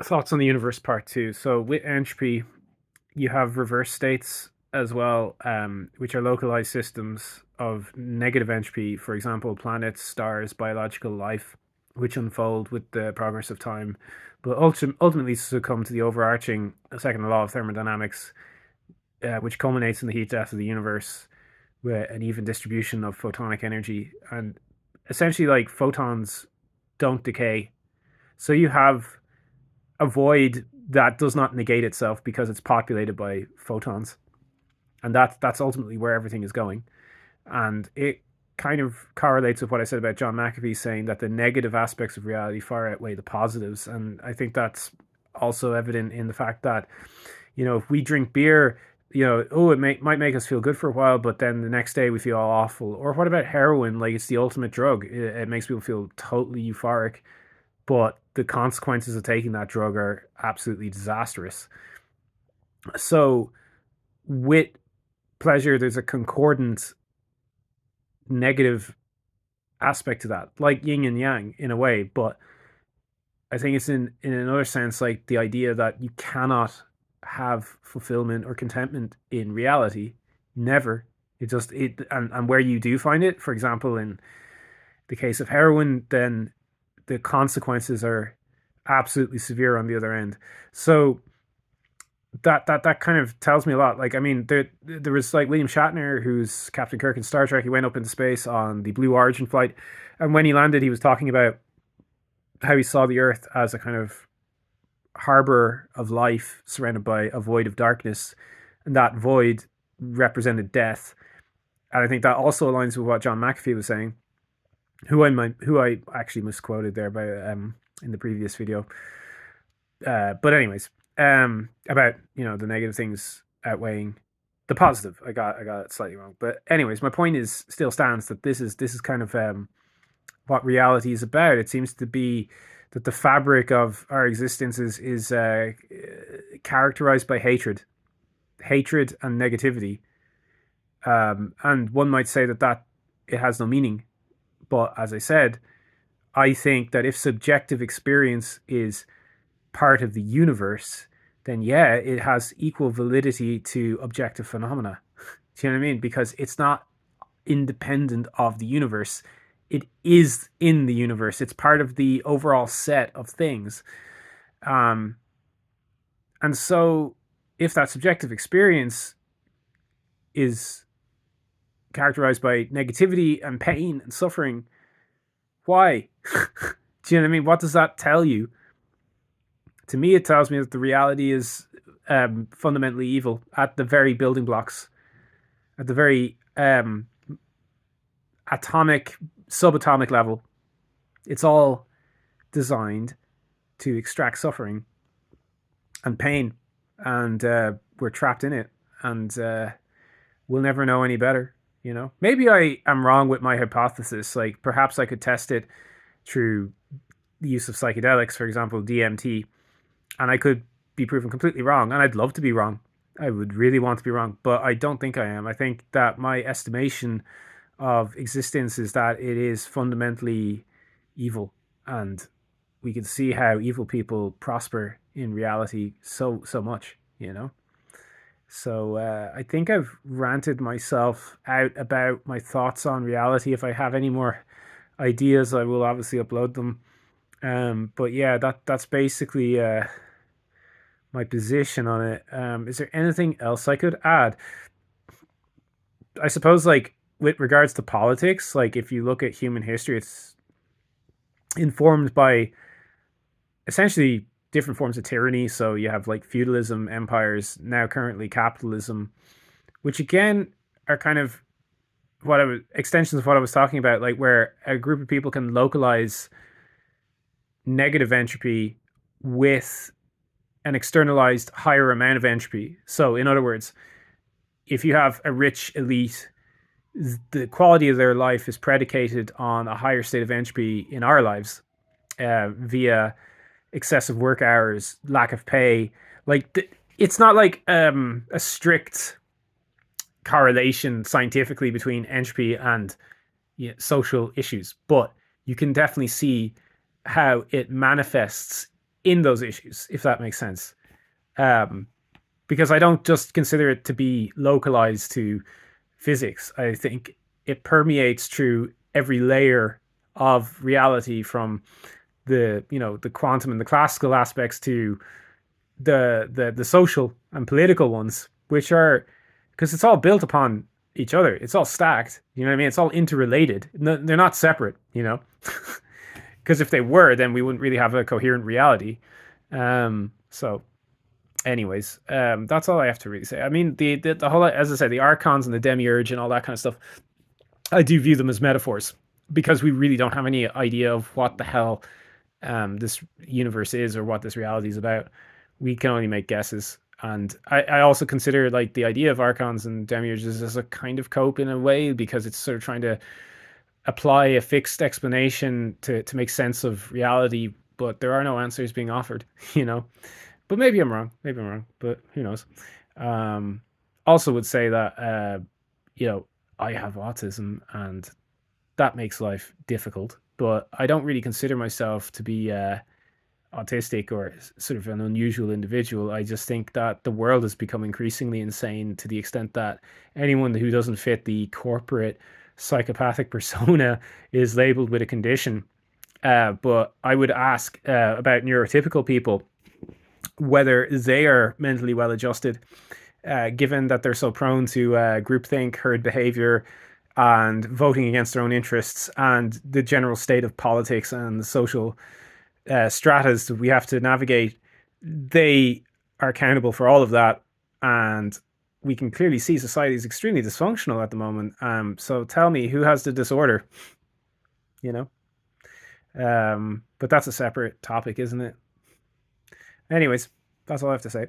thoughts on the universe part two. So with entropy, you have reverse states as well, which are localized systems of negative entropy. For example, planets, stars, biological life, which unfold with the progress of time, but ultimately succumb to the overarching second law of thermodynamics, which culminates in the heat death of the universe with an even distribution of photonic energy. And essentially, like photons don't decay. So you have a void that does not negate itself because it's populated by photons, and that's ultimately where everything is going. And it kind of correlates with what I said about John McAfee saying that the negative aspects of reality far outweigh the positives, and I think that's also evident in the fact that if we drink beer, might make us feel good for a while, but then the next day we feel awful. Or what about heroin? Like it's the ultimate drug. It makes people feel totally euphoric, but the consequences of taking that drug are absolutely disastrous. So, with pleasure, there's a concordant negative aspect to that, like yin and yang in a way. But I think it's in another sense like the idea that you cannot have fulfillment or contentment in reality. Never. And where you do find it, for example, in the case of heroin, then the consequences are absolutely severe on the other end. So that kind of tells me a lot. Like, I mean, there was like William Shatner, who's Captain Kirk in Star Trek. He went up into space on the Blue Origin flight, and when he landed, he was talking about how he saw the Earth as a kind of harbor of life surrounded by a void of darkness, and that void represented death. And I think that also aligns with what John McAfee was saying, who I actually misquoted there by in the previous video. But anyways, about the negative things outweighing the positive. I got it slightly wrong, but anyways, my point is still stands that this is kind of what reality is about. It seems to be that the fabric of our existence is characterized by hatred and negativity. And one might say that it has no meaning, but as I said, I think that if subjective experience is part of the universe, then yeah, it has equal validity to objective phenomena. Do you know what I mean? Because it's not independent of the universe. It is in the universe. It's part of the overall set of things. Um, and so if that subjective experience is characterized by negativity and pain and suffering, why? Do you know what I mean? What does that tell you? To me, it tells me that the reality is fundamentally evil at the very building blocks, at the very atomic, subatomic level. It's all designed to extract suffering and pain, and we're trapped in it, and we'll never know any better. Maybe I am wrong with my hypothesis. Like perhaps I could test it through the use of psychedelics, for example, DMT, and I could be proven completely wrong. And I'd love to be wrong. I would really want to be wrong, but I don't think I am. I think that my estimation of existence is that it is fundamentally evil, and we can see how evil people prosper in reality so much. So I think I've ranted myself out about my thoughts on reality. If I have any more ideas, I will obviously upload them. But yeah, that's basically my position on it. Is there anything else I could add? I suppose, like with regards to politics, like if you look at human history, it's informed by essentially different forms of tyranny. So you have like feudalism, empires, now currently capitalism, which again are kind of extensions of what I was talking about, like where a group of people can localize negative entropy with an externalized higher amount of entropy. So in other words, if you have a rich elite, the quality of their life is predicated on a higher state of entropy in our lives via excessive work hours, lack of pay. Like it's not like a strict correlation scientifically between entropy and social issues, but you can definitely see how it manifests in those issues, if that makes sense. Um, because I don't just consider it to be localized to physics. I think it permeates through every layer of reality, from the quantum and the classical aspects to the social and political ones, which are, because it's all built upon each other. It's all stacked. You know what I mean? It's all interrelated. No, they're not separate. Because if they were, then we wouldn't really have a coherent reality. So anyways, that's all I have to really say. I mean, the whole, as I said, the archons and the demiurge and all that kind of stuff, I do view them as metaphors, because we really don't have any idea of what the hell this universe is, or what this reality is about. We can only make guesses. And I also consider, like, the idea of archons and demiurges as a kind of cope in a way, because it's sort of trying to apply a fixed explanation to make sense of reality, but there are no answers being offered, you know. But maybe I'm wrong. Maybe I'm wrong. But who knows? Um, Also would say that I have autism, and that makes life difficult. But I don't really consider myself to be autistic or sort of an unusual individual. I just think that the world has become increasingly insane, to the extent that anyone who doesn't fit the corporate psychopathic persona is labeled with a condition. But I would ask about neurotypical people, whether they are mentally well adjusted, given that they're so prone to groupthink, herd behavior, and voting against their own interests, and the general state of politics and the social stratas that we have to navigate. They are accountable for all of that, and we can clearly see society is extremely dysfunctional at the moment. So tell me, who has the disorder? You know. But that's a separate topic, isn't it? Anyways, that's all I have to say.